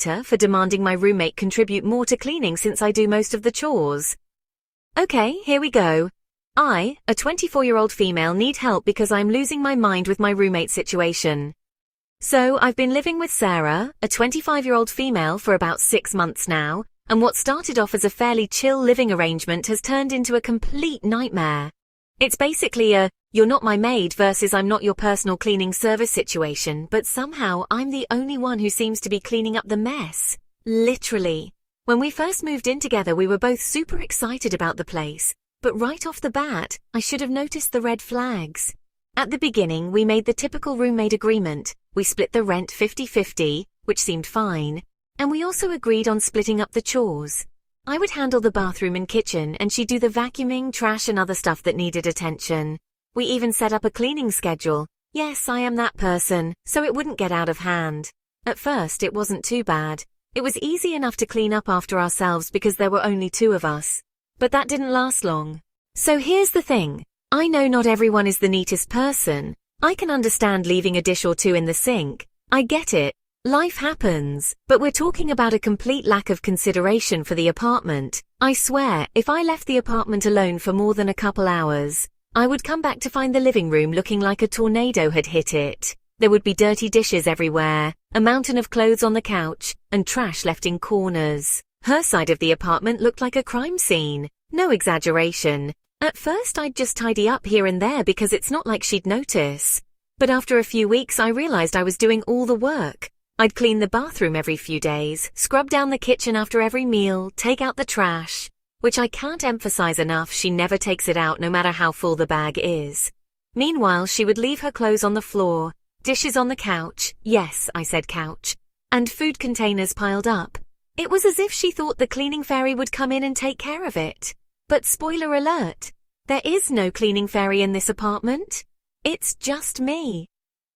AITA for demanding my roommate contribute more to cleaning since I do most of the chores. Okay, here we go. I, a 24-year-old female, need help because I'm losing my mind with my roommate situation. So I've been living with Sarah, a 25-year-old female, for about 6 months now, and what started off as a fairly chill living arrangement has turned into a complete nightmare. It's basically a "you're not my maid" versus "I'm not your personal cleaning service" situation, but somehow I'm the only one who seems to be cleaning up the mess. Literally. When we first moved in together, we were both super excited about the place, but right off the bat, I should have noticed the red flags. At the beginning, we made the typical roommate agreement. We split the rent 50-50, which seemed fine, and we also agreed on splitting up the chores. I would handle the bathroom and kitchen, and she'd do the vacuuming, trash, and other stuff that needed attention. We even set up a cleaning schedule. Yes, I am that person, so it wouldn't get out of hand. At first, it wasn't too bad. It was easy enough to clean up after ourselves because there were only 2 of us. But that didn't last long. So here's the thing. I know not everyone is the neatest person. I can understand leaving a dish or 2 in the sink. I get it. Life happens, but we're talking about a complete lack of consideration for the apartment. I swear, if I left the apartment alone for more than a couple hours, I would come back to find the living room looking like a tornado had hit it. There would be dirty dishes everywhere, a mountain of clothes on the couch, and trash left in corners. Her side of the apartment looked like a crime scene. No exaggeration. At first I'd just tidy up here and there because it's not like she'd notice. But after a few weeks I realized I was doing all the work. I'd clean the bathroom every few days, scrub down the kitchen after every meal, take out the trash, which I can't emphasize enough, she never takes it out no matter how full the bag is. Meanwhile, she would leave her clothes on the floor, dishes on the couch, yes, I said couch, and food containers piled up. It was as if she thought the cleaning fairy would come in and take care of it. But spoiler alert, there is no cleaning fairy in this apartment. It's just me.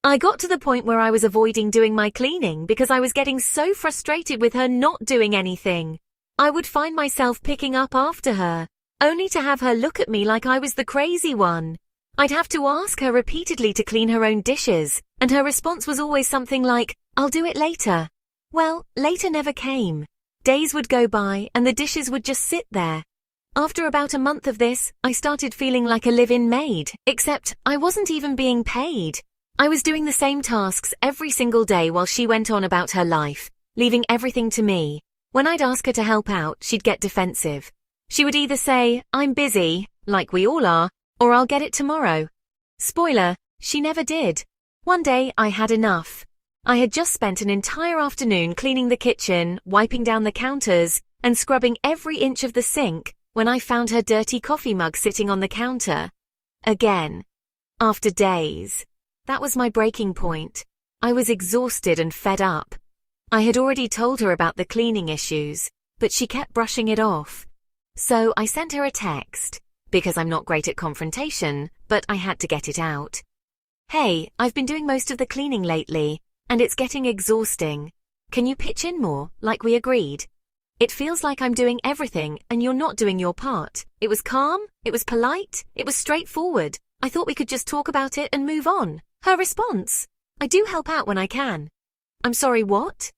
I got to the point where I was avoiding doing my cleaning because I was getting so frustrated with her not doing anything. I would find myself picking up after her, only to have her look at me like I was the crazy one. I'd have to ask her repeatedly to clean her own dishes, and her response was always something like, "I'll do it later." Well, later never came. Days would go by and the dishes would just sit there. After about a month of this, I started feeling like a live-in maid, except I wasn't even being paid. I was doing the same tasks every single day while she went on about her life, leaving everything to me. When I'd ask her to help out, she'd get defensive. She would either say, "I'm busy," like we all are, or "I'll get it tomorrow." Spoiler, she never did. One day, I had enough. I had just spent an entire afternoon cleaning the kitchen, wiping down the counters, and scrubbing every inch of the sink when I found her dirty coffee mug sitting on the counter. Again. After days. That was my breaking point. I was exhausted and fed up. I had already told her about the cleaning issues, but she kept brushing it off. So I sent her a text, because I'm not great at confrontation, but I had to get it out. "Hey, I've been doing most of the cleaning lately, and it's getting exhausting. Can you pitch in more, like we agreed? It feels like I'm doing everything and you're not doing your part." It was calm, it was polite, it was straightforward. I thought we could just talk about it and move on. Her response: "I do help out when I can." I'm sorry, what?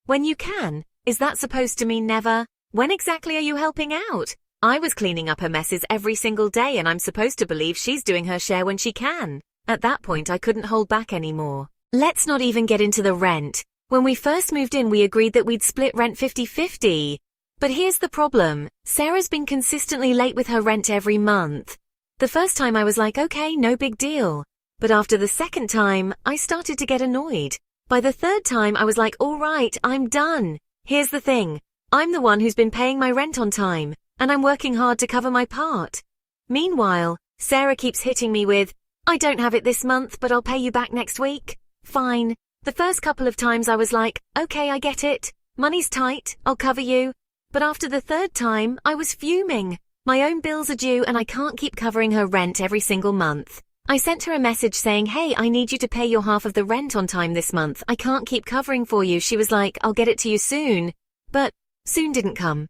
When you can? Is that supposed to mean never? When exactly are you helping out? I was cleaning up her messes every single day and I'm supposed to believe she's doing her share when she can. At that point I couldn't hold back anymore. Let's not even get into the rent. When we first moved in we agreed that we'd split rent 50-50. But here's the problem. Sarah's been consistently late with her rent every month. The first time I was like, okay, no big deal. But after the second time, I started to get annoyed. By the third time, I was like, all right, I'm done. Here's the thing. I'm the one who's been paying my rent on time, and I'm working hard to cover my part. Meanwhile, Sarah keeps hitting me with, "I don't have it this month, but I'll pay you back next week." Fine. The first couple of times I was like, okay, I get it. Money's tight, I'll cover you. But after the third time, I was fuming. My own bills are due and I can't keep covering her rent every single month. I sent her a message saying, "Hey, I need you to pay your half of the rent on time this month. I can't keep covering for you." She was like, "I'll get it to you soon." But soon didn't come.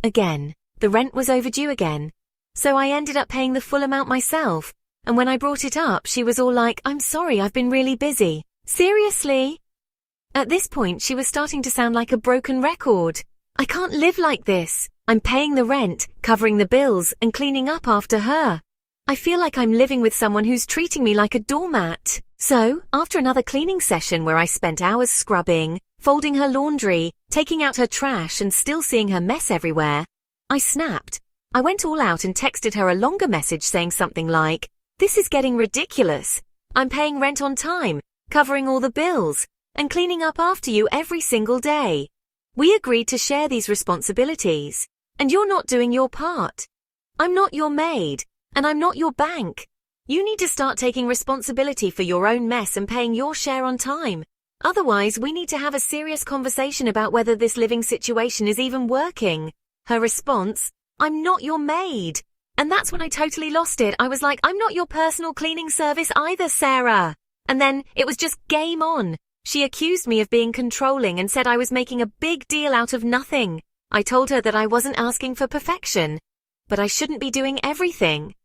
Again, the rent was overdue again. So I ended up paying the full amount myself. And when I brought it up, she was all like, "I'm sorry, I've been really busy." Seriously? At this point, she was starting to sound like a broken record. I can't live like this. I'm paying the rent, covering the bills, and cleaning up after her. I feel like I'm living with someone who's treating me like a doormat. So, after another cleaning session where I spent hours scrubbing, folding her laundry, taking out her trash, and still seeing her mess everywhere, I snapped. I went all out and texted her a longer message saying something like, "This is getting ridiculous. I'm paying rent on time, covering all the bills, and cleaning up after you every single day. We agreed to share these responsibilities, and you're not doing your part. I'm not your maid, and I'm not your bank. You need to start taking responsibility for your own mess and paying your share on time. Otherwise, we need to have a serious conversation about whether this living situation is even working." Her response, "I'm not your maid." And that's when I totally lost it. I was like, "I'm not your personal cleaning service either, Sarah." And then it was just game on. She accused me of being controlling and said I was making a big deal out of nothing. I told her that I wasn't asking for perfection, but I shouldn't be doing everything.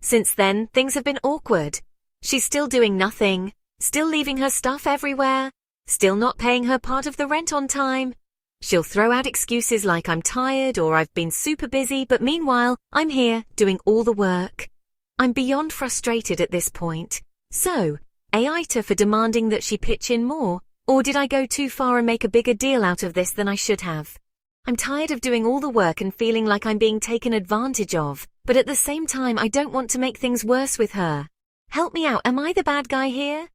Since then, things have been awkward. She's still doing nothing, still leaving her stuff everywhere, still not paying her part of the rent on time. She'll throw out excuses like I'm tired or I've been super busy, but meanwhile, I'm here doing all the work. I'm beyond frustrated at this point. So, AITA for demanding that she pitch in more, or did I go too far and make a bigger deal out of this than I should have? I'm tired of doing all the work and feeling like I'm being taken advantage of, but at the same time I don't want to make things worse with her. Help me out, am I the bad guy here?